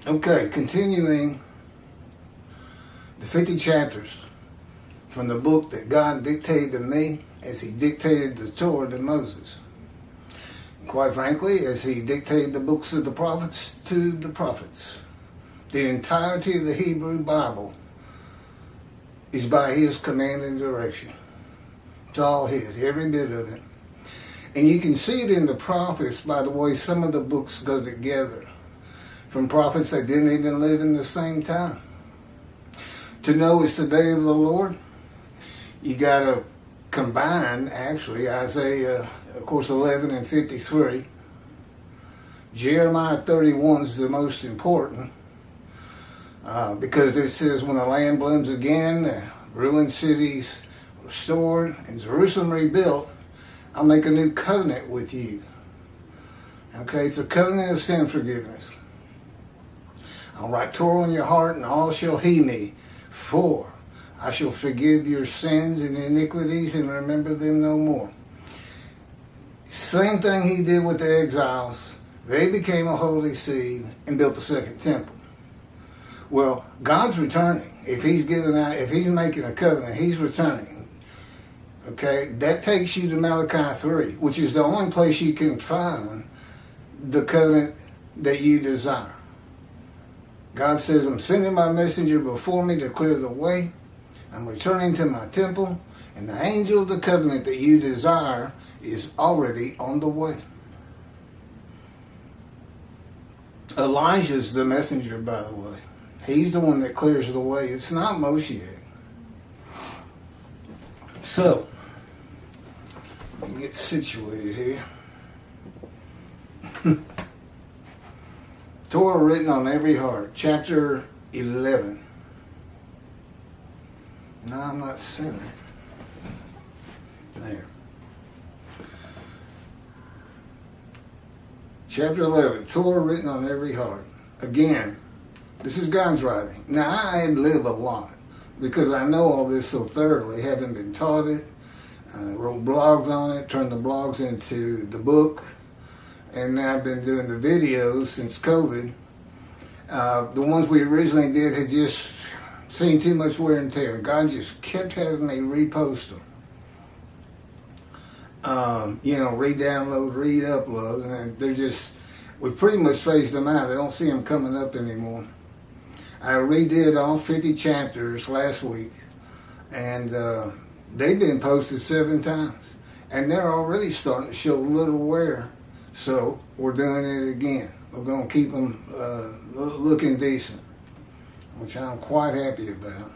Okay, continuing the 50 chapters from the book that God dictated to me as he dictated the Torah to Moses. And quite frankly, as he dictated the books of the prophets to the prophets. The entirety of the Hebrew Bible is by his command and direction. It's all his, every bit of it. And you can see it in the prophets by the way some of the books go together. From prophets that didn't even live in the same time. To know it's the day of the Lord, you got to combine, actually, Isaiah, of course, 11 and 53. Jeremiah 31 is the most important because it says, when the land blooms again, the ruined cities restored, and Jerusalem rebuilt, I'll make a new covenant with you. Okay, it's a covenant of sin forgiveness. I'll write Torah on your heart, and all shall heed me. For I shall forgive your sins and iniquities and remember them no more. Same thing he did with the exiles. They became a holy seed and built the second temple. Well, God's returning. If he's making a covenant, he's returning. Okay, that takes you to Malachi 3, which is the only place you can find the covenant that you desire. God says, I'm sending my messenger before me to clear the way. I'm returning to my temple, and the angel of the covenant that you desire is already on the way. Elijah's the messenger, by the way. He's the one that clears the way. It's not Moshe. So, let me get situated here. Torah written on every heart, chapter 11. No, I'm not centered. There. Chapter 11, Torah written on every heart. Again, this is God's writing. Now, I live a lot because I know all this so thoroughly, having been taught it, wrote blogs on it, turned the blogs into the book. And now I've been doing the videos since COVID. The ones we originally did had just seen too much wear and tear. God just kept having me repost them. Re-download, re-upload. And they're just, we pretty much phased them out. I don't see them coming up anymore. I redid all 50 chapters last week. And they've been posted 7 times. And they're already starting to show a little wear. So we're doing it again. We're going to keep them looking decent, which I'm quite happy about.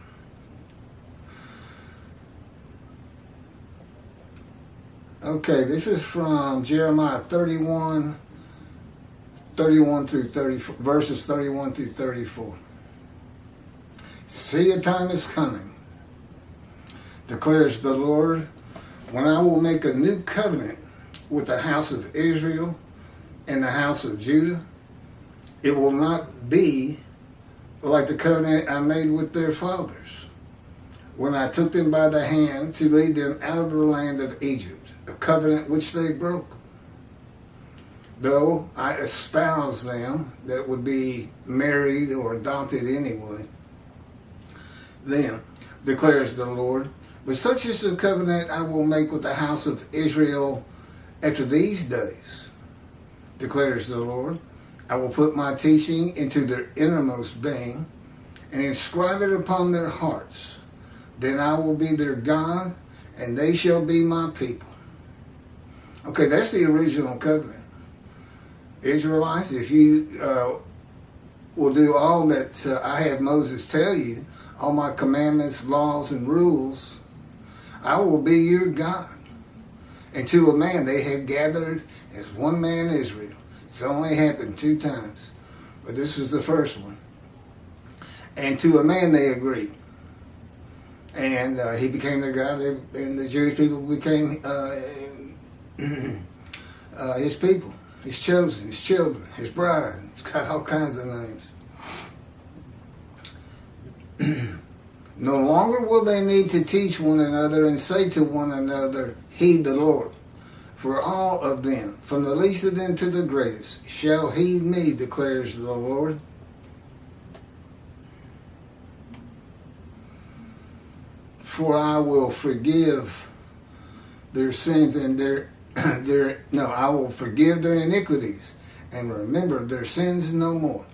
Okay, this is from Jeremiah 31 through 34, verses 31 through 34. See, a time is coming, declares the Lord, when I will make a new covenant with the house of Israel and the house of Judah. It will not be like the covenant I made with their fathers when I took them by the hand to lead them out of the land of Egypt, a covenant which they broke. Though I espouse them, that would be married or adopted anyway, then, declares the Lord, but such is the covenant I will make with the house of Israel after these days, declares the Lord. I will put my teaching into their innermost being and inscribe it upon their hearts. Then I will be their God, and they shall be my people. Okay, that's the original covenant. Israelites, if you will do all that I have Moses tell you, all my commandments, laws, and rules, I will be your God. And to a man they had gathered as one man Israel. It's only happened 2 times, but this is the first one. And to a man they agreed. And he became their God, and the Jewish people became his people, his chosen, his children, his bride. It's got all kinds of names. No longer will they need to teach one another and say to one another, heed the Lord. For all of them, from the least of them to the greatest, shall heed me, declares the Lord. for I will forgive their sins and I will forgive their iniquities and remember their sins no more.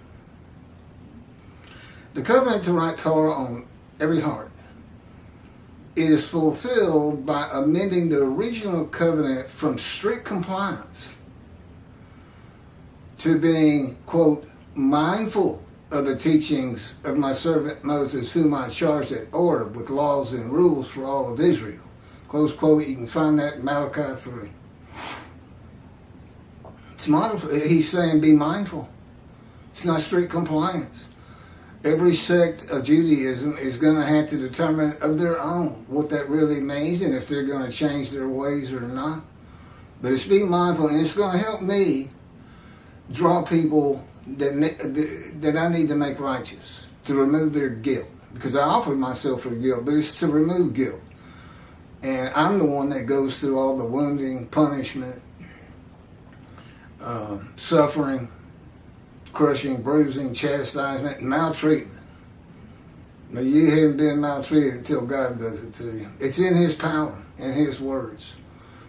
The covenant to write Torah on every heart is fulfilled by amending the original covenant from strict compliance to being, quote, mindful of the teachings of my servant Moses, whom I charged at Oreb with laws and rules for all of Israel. Close quote. You can find that in Malachi 3. It's mindful. He's saying be mindful. It's not strict compliance. Every sect of Judaism is going to have to determine of their own what that really means and if they're going to change their ways or not. But it's be mindful, and it's going to help me draw people that I need to make righteous, to remove their guilt. Because I offered myself for guilt, but it's to remove guilt. And I'm the one that goes through all the wounding, punishment, suffering, crushing, bruising, chastisement, and maltreatment. Now, you haven't been maltreated until God does it to you. It's in His power and His words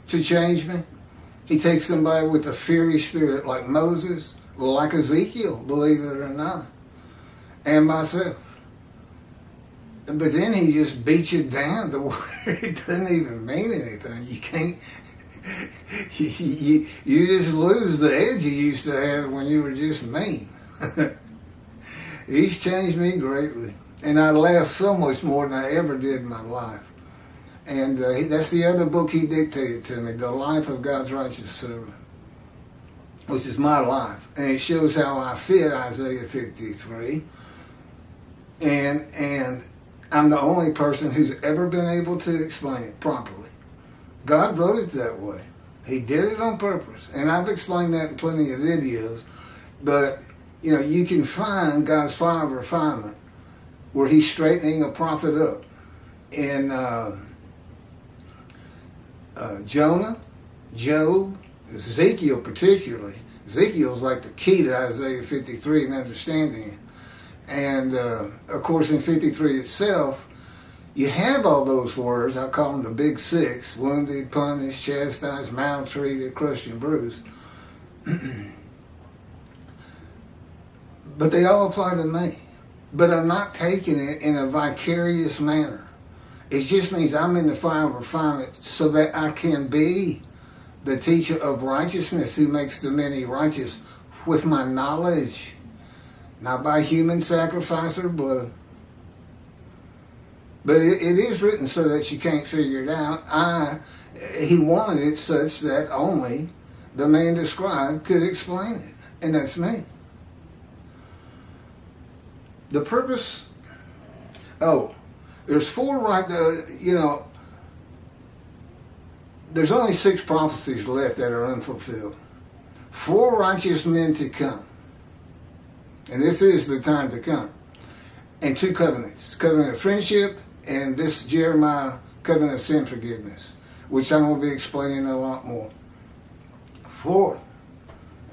to change me. He takes somebody with a fiery spirit like Moses, like Ezekiel, believe it or not, and myself. But then He just beats you down to where it doesn't even mean anything. You can't, you just lose the edge you used to have when you were just mean. He's changed me greatly. And I laugh so much more than I ever did in my life. And that's the other book He dictated to me, The Life of God's Righteous Servant, which is my life. And it shows how I fit Isaiah 53. And I'm the only person who's ever been able to explain it properly. God wrote it that way. He did it on purpose. And I've explained that in plenty of videos. But, you know, you can find God's fire of refinement where He's straightening a prophet up. In Jonah, Job, Ezekiel particularly. Ezekiel's like the key to Isaiah 53 and understanding it. And, of course, in 53 itself, you have all those words. I call them the big six: wounded, punished, chastised, maltreated, crushed, and bruised. But they all apply to me. But I'm not taking it in a vicarious manner. It just means I'm in the fire of refinement so that I can be the teacher of righteousness who makes the many righteous with my knowledge, not by human sacrifice or blood. But it is written so that you can't figure it out. He wanted it such that only the man described could explain it, and that's me. The purpose, there's there's only 6 prophecies left that are unfulfilled. 4 righteous men to come. And this is the time to come. And 2 covenants. Covenant of friendship and this Jeremiah covenant of sin forgiveness, which I'm going to be explaining a lot more. 4.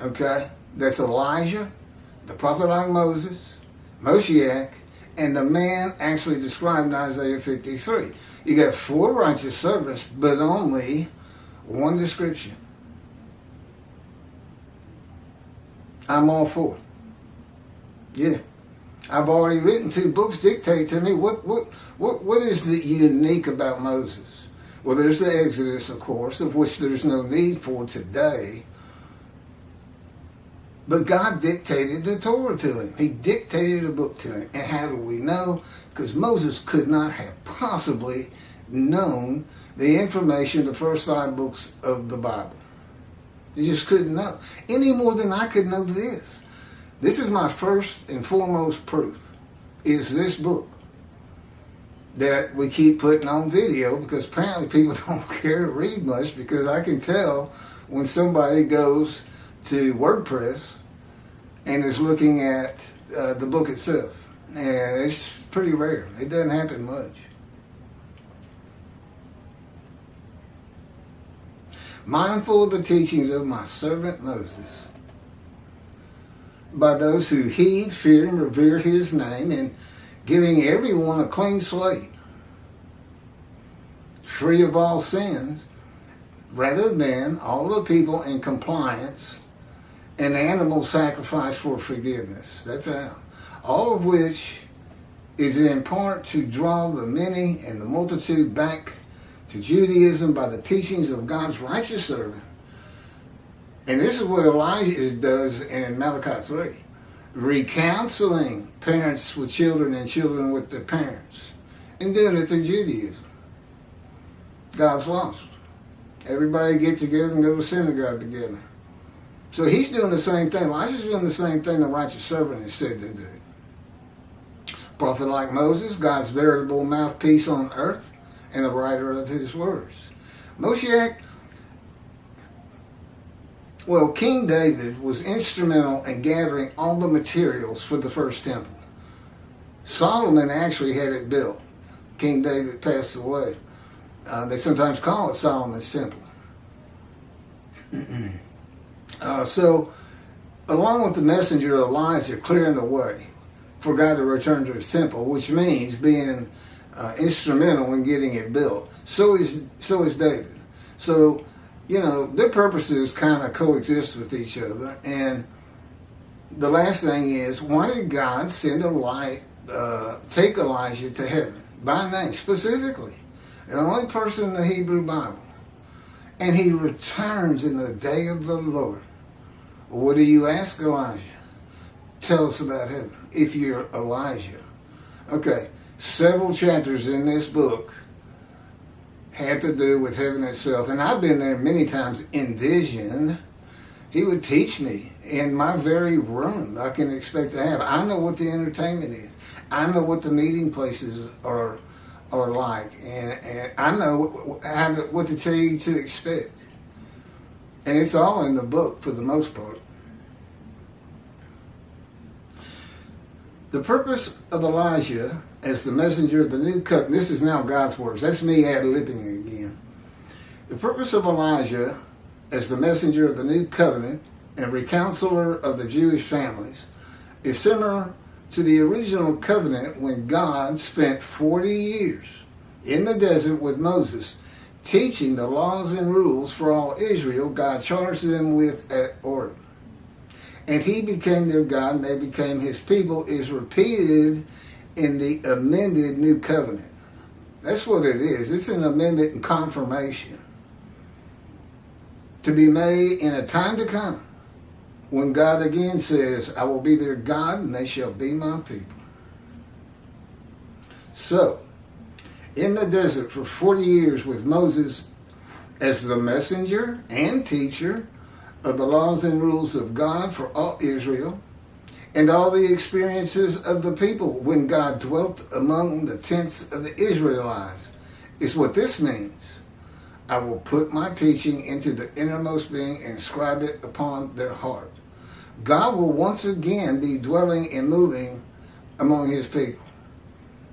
Okay? That's Elijah, the prophet like Moses, Moshiach, and the man actually described in Isaiah 53. You got 4 righteous servants, but only 1 description. I'm all for. Yeah. I've already written 2 books dictate to me what is the unique about Moses. Well, there's the Exodus, of course, of which there's no need for today. But God dictated the Torah to him. He dictated a book to him. And how do we know? Because Moses could not have possibly known the information of the first 5 books of the Bible. He just couldn't know. Any more than I could know this. This is my first and foremost proof, is this book that we keep putting on video, because apparently people don't care to read much, because I can tell when somebody goes to WordPress and is looking at the book itself. And it's pretty rare. It doesn't happen much. Mindful of the teachings of my servant Moses, by those who heed, fear, and revere his name, and giving everyone a clean slate. free of all sins, rather than all the people in compliance, an animal sacrifice for forgiveness. That's how. All of which is in part to draw the many and the multitude back to Judaism by the teachings of God's righteous servant. And this is what Elijah does in Malachi 3. Recounseling parents with children and children with their parents. And doing it through Judaism. God's lost. Everybody get together and go to synagogue together. So he's doing the same thing. Elijah's doing the same thing the righteous servant is said to do. Prophet like Moses, God's veritable mouthpiece on earth, and the writer of his words. Moshiach, well, King David was instrumental in gathering all the materials for the first temple. Solomon actually had it built. King David passed away. They sometimes call it Solomon's temple. So, along with the messenger Elijah clearing the way for God to return to his temple, which means being instrumental in getting it built, so is David. So, you know, their purposes kind of coexist with each other. And the last thing is, why did God send take Elijah to heaven by name specifically? The only person in the Hebrew Bible. And he returns in the day of the Lord. What do you ask Elijah? Tell us about heaven, if you're Elijah. Okay, several chapters in this book had to do with heaven itself. And I've been there many times in vision. He would teach me in my very room I can expect to have. I know what the entertainment is. I know what the meeting places are like. And I know what to tell you to expect. And it's all in the book for the most part. The purpose of Elijah as the messenger of the new covenant, this is now God's words. That's me ad-libbing again. The purpose of Elijah as the messenger of the new covenant and recounselor of the Jewish families is similar to the original covenant when God spent 40 years in the desert with Moses, teaching the laws and rules for all Israel God charged them with at Horeb. And he became their God and they became his people is repeated in the amended new covenant. That's what it is. It's an amendment and confirmation to be made in a time to come when God again says, I will be their God and they shall be my people. So, in the desert for 40 years with Moses as the messenger and teacher of the laws and rules of God for all Israel, and all the experiences of the people when God dwelt among the tents of the Israelites, is what this means. I will put my teaching into the innermost being and inscribe it upon their heart. God will once again be dwelling and moving among his people.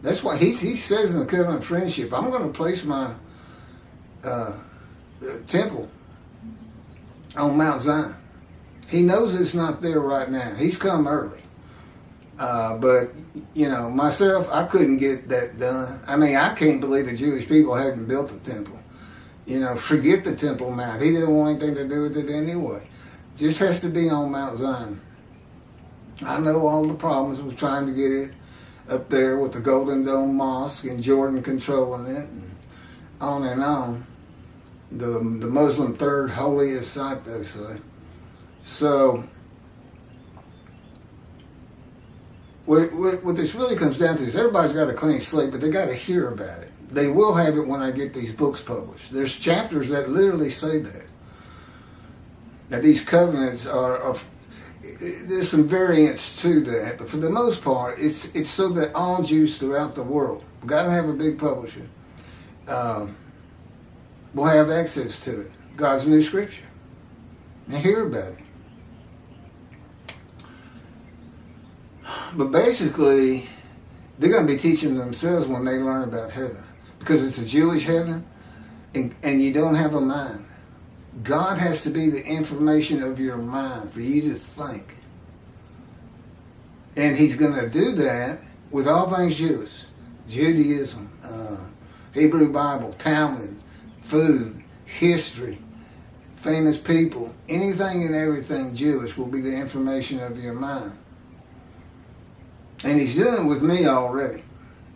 That's why he says in the covenant friendship, I'm going to place my temple on Mount Zion. He knows it's not there right now. He's come early. But, you know, myself, I couldn't get that done. I mean, I can't believe the Jewish people hadn't built the temple. You know, forget the Temple Mount. He didn't want anything to do with it anyway. Just has to be on Mount Zion. I know all the problems with trying to get it up there with the Golden Dome Mosque and Jordan controlling it and on. The Muslim third holiest site, they say. So, what this really comes down to is everybody's got a clean slate, but they got to hear about it. They will have it when I get these books published. There's chapters that literally say that. That these covenants are there's some variants to that, but for the most part, it's so that all Jews throughout the world, we've got to have a big publisher, will have access to it. God's new scripture. And hear about it. But basically, they're going to be teaching themselves when they learn about heaven. Because it's a Jewish heaven, and you don't have a mind. God has to be the information of your mind for you to think. And he's going to do that with all things Jewish. Judaism, Hebrew Bible, Talmud, food, history, famous people, anything and everything Jewish will be the information of your mind. And he's doing it with me already.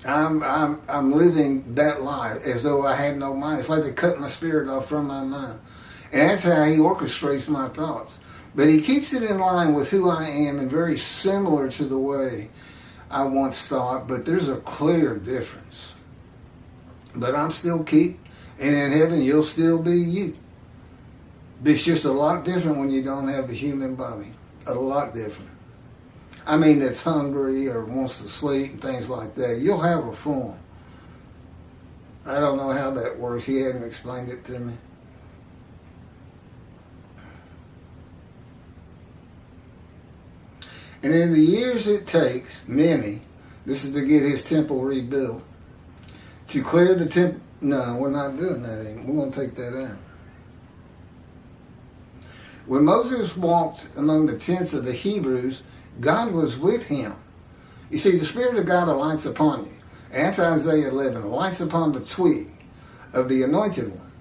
I'm living that life as though I had no mind. It's like they cut my spirit off from my mind. And that's how he orchestrates my thoughts. But he keeps it in line with who I am and very similar to the way I once thought, but there's a clear difference. But I'm still Keith, and in heaven you'll still be you. It's just a lot different when you don't have a human body. A lot different. I mean, that's hungry or wants to sleep and things like that. You'll have a form. I don't know how that works. He hadn't explained it to me. And in the years it takes, many, this is to get his temple rebuilt, to clear the temple. No, we're not doing that anymore. We're going to take that out. When Moses walked among the tents of the Hebrews, God was with him. You see, the Spirit of God alights upon you. That's Isaiah 11. Alights upon the twig of the anointed one.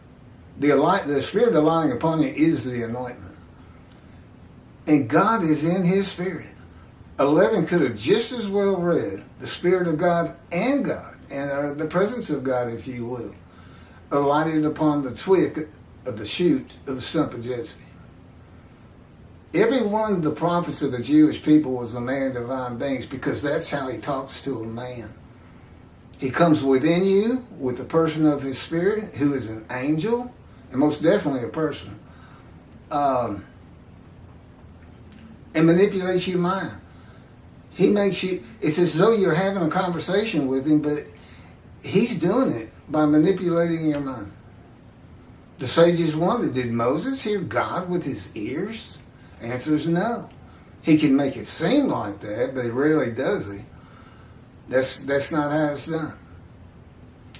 The Spirit alighting upon you is the anointment. And God is in his Spirit. 11 could have just as well read the Spirit of God, and the presence of God, if you will, alighted upon the twig of the shoot of the stump of Jesse. Every one of the prophets of the Jewish people was a man of divine beings, because that's how he talks to a man. He comes within you with the person of his Spirit, who is an angel, and most definitely a person, and manipulates your mind. He makes you, it's as though you're having a conversation with him, but he's doing it by manipulating your mind. The sages wonder, did Moses hear God with his ears? Answer is no. He can make it seem like that, but rarely does he. That's not how it's done.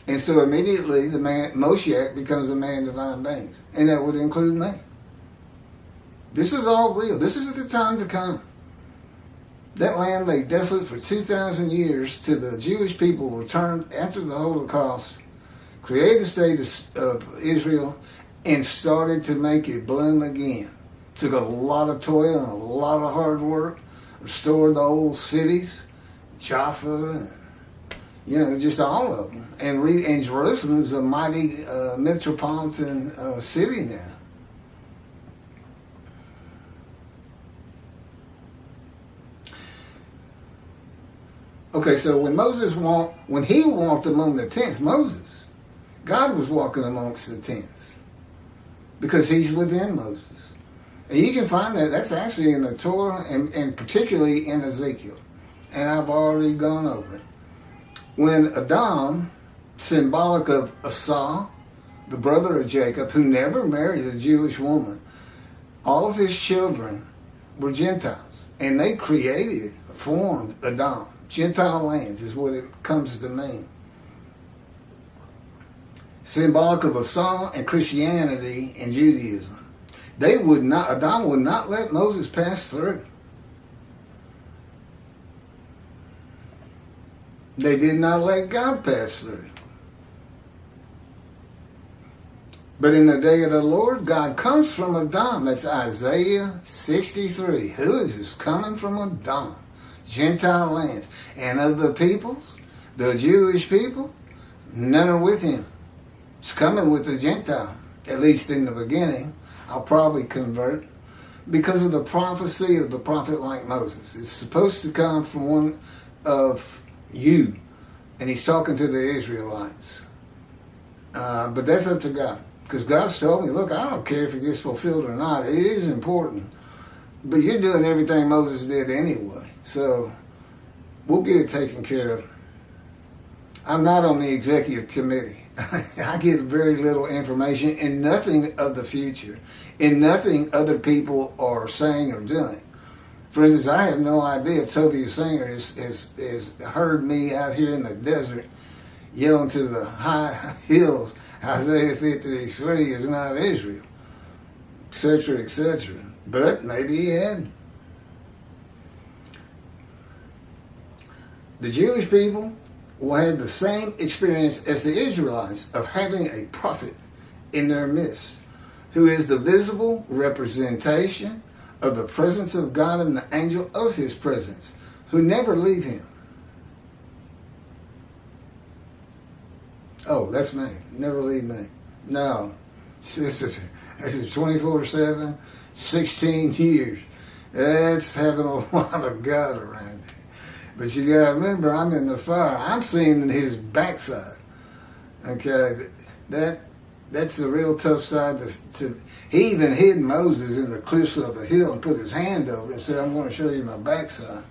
And so immediately the man, Moshiach, becomes a man of divine beings. And that would include me. This is all real. This is the time to come. That land lay desolate for 2,000 years till the Jewish people returned after the Holocaust, created the state of Israel, and started to make it bloom again. Took a lot of toil and a lot of hard work, restored the old cities, Jaffa, just all of them. And Jerusalem is a mighty metropolitan city now. Okay, so when he walked among the tents, Moses, God was walking amongst the tents because he's within Moses. And you can find that's actually in the Torah and particularly in Ezekiel. And I've already gone over it. When Adam, symbolic of Esau, the brother of Jacob, who never married a Jewish woman, all of his children were Gentiles. And they formed Adam. Gentile lands is what it comes to mean. Symbolic of Esau and Christianity and Judaism. Adam would not let Moses pass through. They did not let God pass through. But in the day of the Lord, God comes from Adam. That's Isaiah 63. Who is this coming from Adam? Gentile lands. And of the peoples, the Jewish people, none are with him. It's coming with the Gentile, at least in the beginning. I'll probably convert because of the prophecy of the prophet like Moses. It's supposed to come from one of you. And he's talking to the Israelites. But that's up to God. Because God's told me, look, I don't care if it gets fulfilled or not. It is important. But you're doing everything Moses did anyway. So we'll get it taken care of. I'm not on the executive committee. I get very little information and nothing of the future. And nothing other people are saying or doing. For instance, I have no idea if Tovia Singer has heard me out here in the desert yelling to the high hills, Isaiah 53 is not Israel, etc., etc. But maybe he had. The Jewish people will have the same experience as the Israelites of having a prophet in their midst, who is the visible representation of the presence of God and the angel of his presence, who never leave him. Oh, that's me. Never leave me. No. It's 24/7, 16 years. That's having a lot of God around you. But you got to remember, I'm in the fire. I'm seeing his backside. Okay, that's a real tough side to. He even hid Moses in the cliffs of the hill and put his hand over it and said, "I'm going to show you my backside."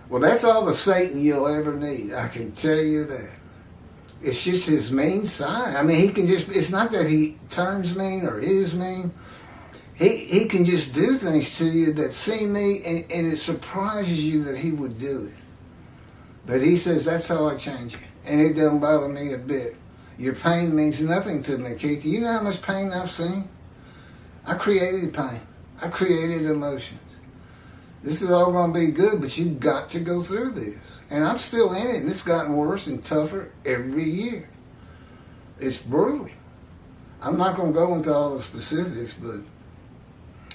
Well, that's all the Satan you'll ever need. I can tell you that. It's just his mean side. I mean, he can just, it's not that he turns mean or is mean. He can just do things to you that seem mean, and it surprises you that he would do it. But he says, that's how I change you. And it doesn't bother me a bit. Your pain means nothing to me, Keith. Do you know how much pain I've seen? I created pain. I created emotions. This is all going to be good, but you've got to go through this. And I'm still in it, and it's gotten worse and tougher every year. It's brutal. I'm not going to go into all the specifics, but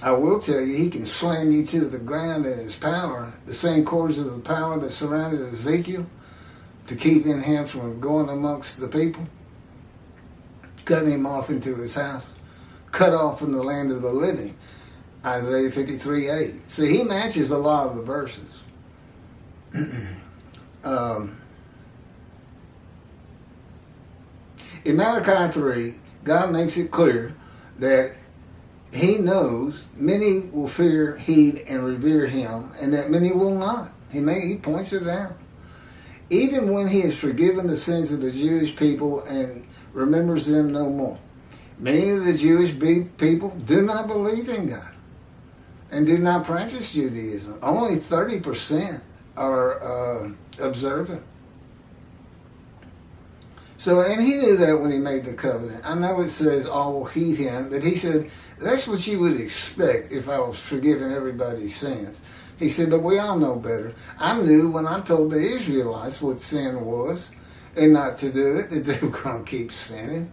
I will tell you, he can slam you to the ground in his power, the same cords of the power that surrounded Ezekiel to keep him from going amongst the people, cutting him off into his house, cut off from the land of the living. Isaiah 53:8. See, he matches a lot of the verses. In Malachi 3, God makes it clear that he knows many will fear, heed, and revere him, and that many will not. He points it out. Even when he has forgiven the sins of the Jewish people and remembers them no more. Many of the Jewish people do not believe in God and do not practice Judaism. Only 30% are observant. So, and he knew that when he made the covenant. I know it says all will heed him, but he said, that's what you would expect if I was forgiving everybody's sins. He said, but we all know better. I knew when I told the Israelites what sin was and not to do it, that they were going to keep sinning.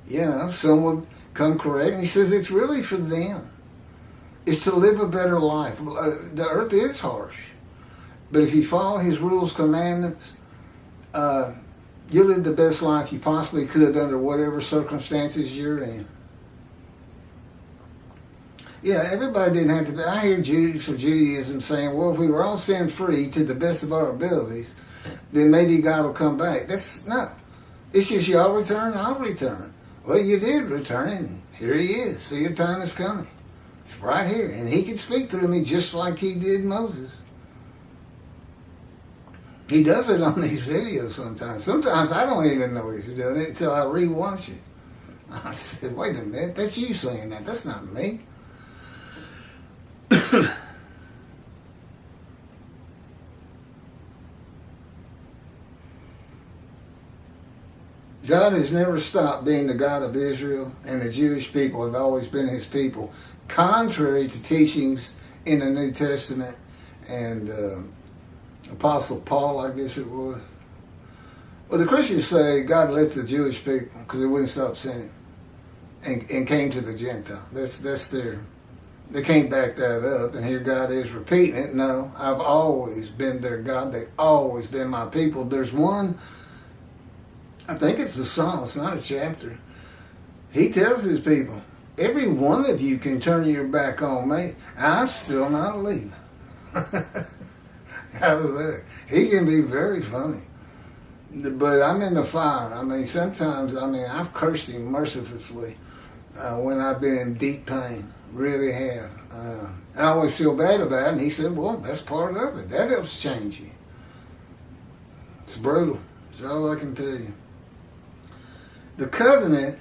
You know, some would come correct. And he says, it's really for them. It's to live a better life. The earth is harsh. But if you follow his rules, commandments, you'll live the best life you possibly could under whatever circumstances you're in. Yeah, everybody didn't have to be. I hear Jews for Judaism saying, well, if we were all sin-free to the best of our abilities, then maybe God will come back. No. It's just y'all return, I'll return. Well, you did return, and here he is. See, your time is coming. It's right here. And he can speak through me just like he did Moses. He does it on these videos sometimes. Sometimes I don't even know he's doing it until I rewatch it. I said, wait a minute, that's you saying that. That's not me. God has never stopped being the God of Israel, and the Jewish people have always been his people, contrary to teachings in the New Testament and Apostle Paul, I guess it was. Well, the Christians say God left the Jewish people because they wouldn't stop sinning and came to the Gentile. That's their... They can't back that up, and here God is repeating it. No, I've always been their God. They've always been my people. There's one, I think it's a psalm, it's not a chapter. He tells his people, every one of you can turn your back on me. I'm still not leaving. How's that? He can be very funny. But I'm in the fire. I mean, sometimes, I've cursed him mercilessly when I've been in deep pain. Really have. I always feel bad about it, and he said, well, that's part of it. That helps change you. It's brutal. That's all I can tell you. The covenant,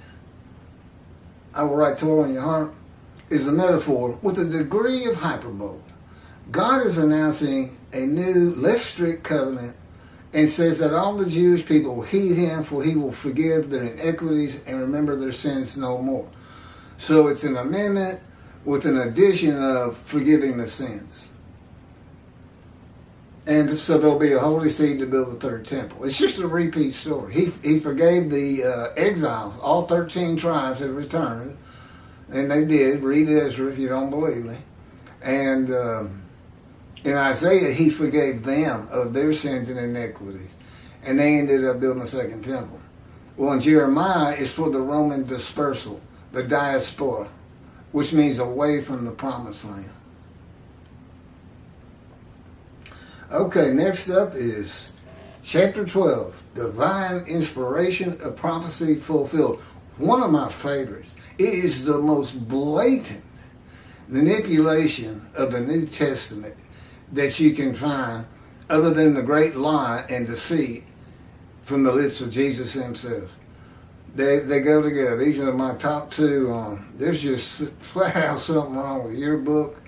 I will write Torah in your heart, is a metaphor with a degree of hyperbole. God is announcing a new, less strict covenant and says that all the Jewish people will heed him, for he will forgive their iniquities and remember their sins no more. So it's an amendment with an addition of forgiving the sins. And so there'll be a holy seed to build the third temple. It's just a repeat story. He forgave the exiles. All 13 tribes had returned. And they did. Read Ezra if you don't believe me. And in Isaiah, he forgave them of their sins and iniquities. And they ended up building a second temple. Well, in Jeremiah, it's for the Roman dispersal, the diaspora, which means away from the promised land. Okay, next up is chapter 12, divine inspiration of prophecy fulfilled. One of my favorites. It is the most blatant manipulation of the New Testament that you can find, other than the great lie and deceit from the lips of Jesus himself. They go together. These are my top two. There's just flat out something wrong with your book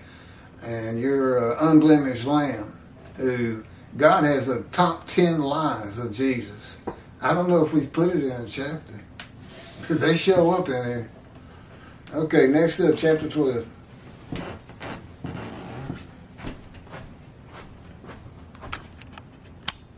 and your unblemished lamb, who God has a top 10 lies of Jesus. I don't know if we put it in a chapter. They show up in here. Okay, next up, chapter 12.